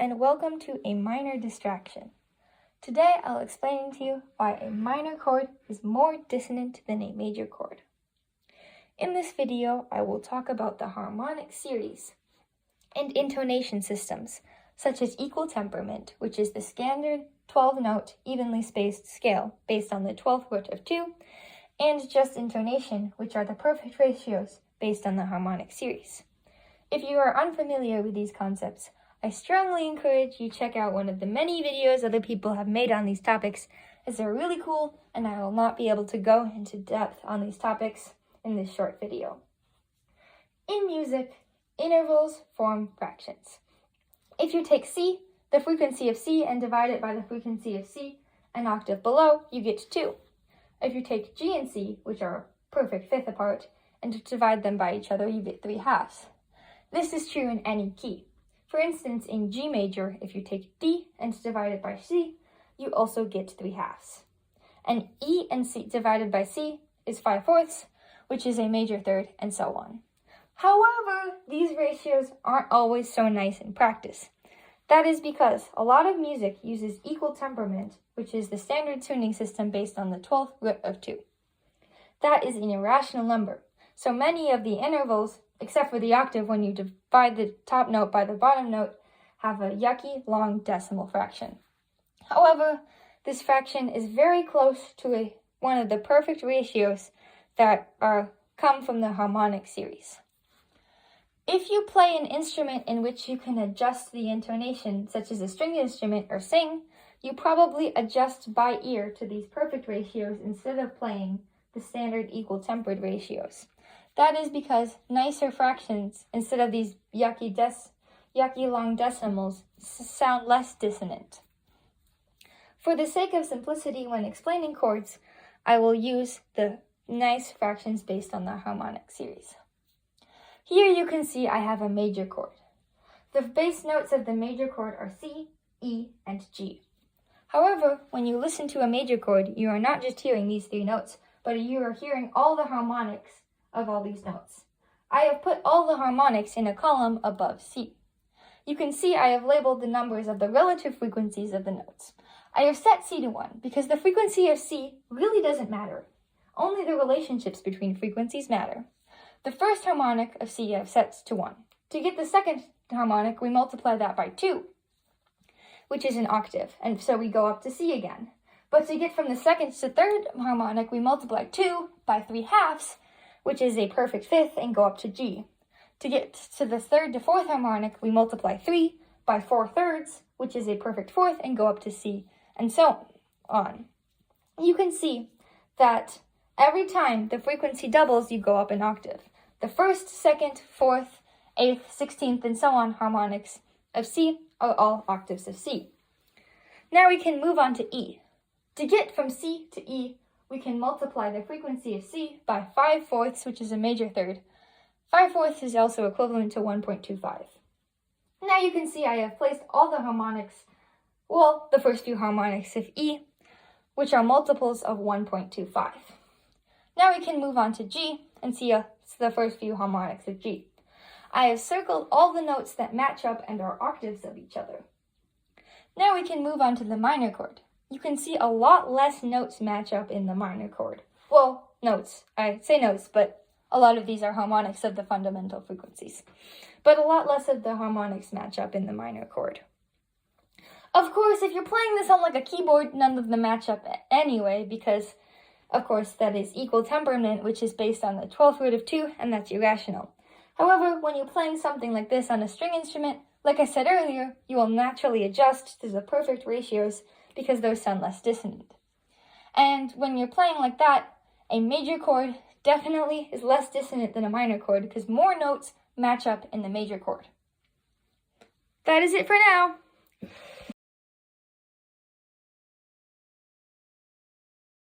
and welcome to a minor distraction. Today I'll explain to you why a minor chord is more dissonant than a major chord. In this video, I will talk about the harmonic series and intonation systems, such as equal temperament, which is the standard 12-note, evenly spaced scale based on the 12th root of 2, and just intonation, which are the perfect ratios based on the harmonic series. If you are unfamiliar with these concepts, I strongly encourage you to check out one of the many videos other people have made on these topics, as they're really cool, and I will not be able to go into depth on these topics in this short video. In music, intervals form fractions. If you take C, the frequency of C, and divide it by the frequency of C, an octave below, you get 2. If you take G and C, which are a perfect fifth apart, and divide them by each other, you get 3/2. This is true in any key. For instance, in G major, if you take D and divide it by C, you also get 3/2. And E and C divided by C is 5/4, which is a major third, and so on. However, these ratios aren't always so nice in practice. That is because a lot of music uses equal temperament, which is the standard tuning system based on the 12th root of 2. That is an irrational number, so many of the intervals, except for the octave when you divide the top note by the bottom note, have a yucky long decimal fraction. However, this fraction is very close to one of the perfect ratios that come from the harmonic series. If you play an instrument in which you can adjust the intonation, such as a stringed instrument or sing, you probably adjust by ear to these perfect ratios instead of playing the standard equal tempered ratios. That is because nicer fractions, instead of these yucky long decimals, sound less dissonant. For the sake of simplicity when explaining chords, I will use the nice fractions based on the harmonic series. Here you can see I have a major chord. The bass notes of the major chord are C, E, and G. However, when you listen to a major chord, you are not just hearing these 3 notes, but you are hearing all the harmonics of all these notes. I have put all the harmonics in a column above C. You can see I have labeled the numbers of the relative frequencies of the notes. I have set C to 1 because the frequency of C really doesn't matter. Only the relationships between frequencies matter. The first harmonic of C I have set to 1. To get the second harmonic, we multiply that by 2, which is an octave, and so we go up to C again. But to get from the second to third harmonic, we multiply 2 by 3/2, which is a perfect fifth, and go up to G. To get to the third to fourth harmonic, we multiply 3 by 4/3, which is a perfect fourth, and go up to C, and so on. You can see that every time the frequency doubles, you go up an octave. The first, second, fourth, 8th, 16th, and so on harmonics of C are all octaves of C. Now we can move on to E. To get from C to E, we can multiply the frequency of C by 5/4, which is a major third. 5/4 is also equivalent to 1.25. Now you can see I have placed all the harmonics, the first few harmonics of E, which are multiples of 1.25. Now we can move on to G and see the first few harmonics of G. I have circled all the notes that match up and are octaves of each other. Now we can move on to the minor chord. You can see a lot less notes match up in the minor chord. Well, notes. I say notes, but a lot of these are harmonics of the fundamental frequencies. But a lot less of the harmonics match up in the minor chord. Of course, if you're playing this on like a keyboard, none of them match up anyway, because, of course, that is equal temperament, which is based on the 12th root of 2, and that's irrational. However, when you're playing something like this on a string instrument, like I said earlier, you will naturally adjust to the perfect ratios because those sound less dissonant. And when you're playing like that, a major chord definitely is less dissonant than a minor chord because more notes match up in the major chord. That is it for now.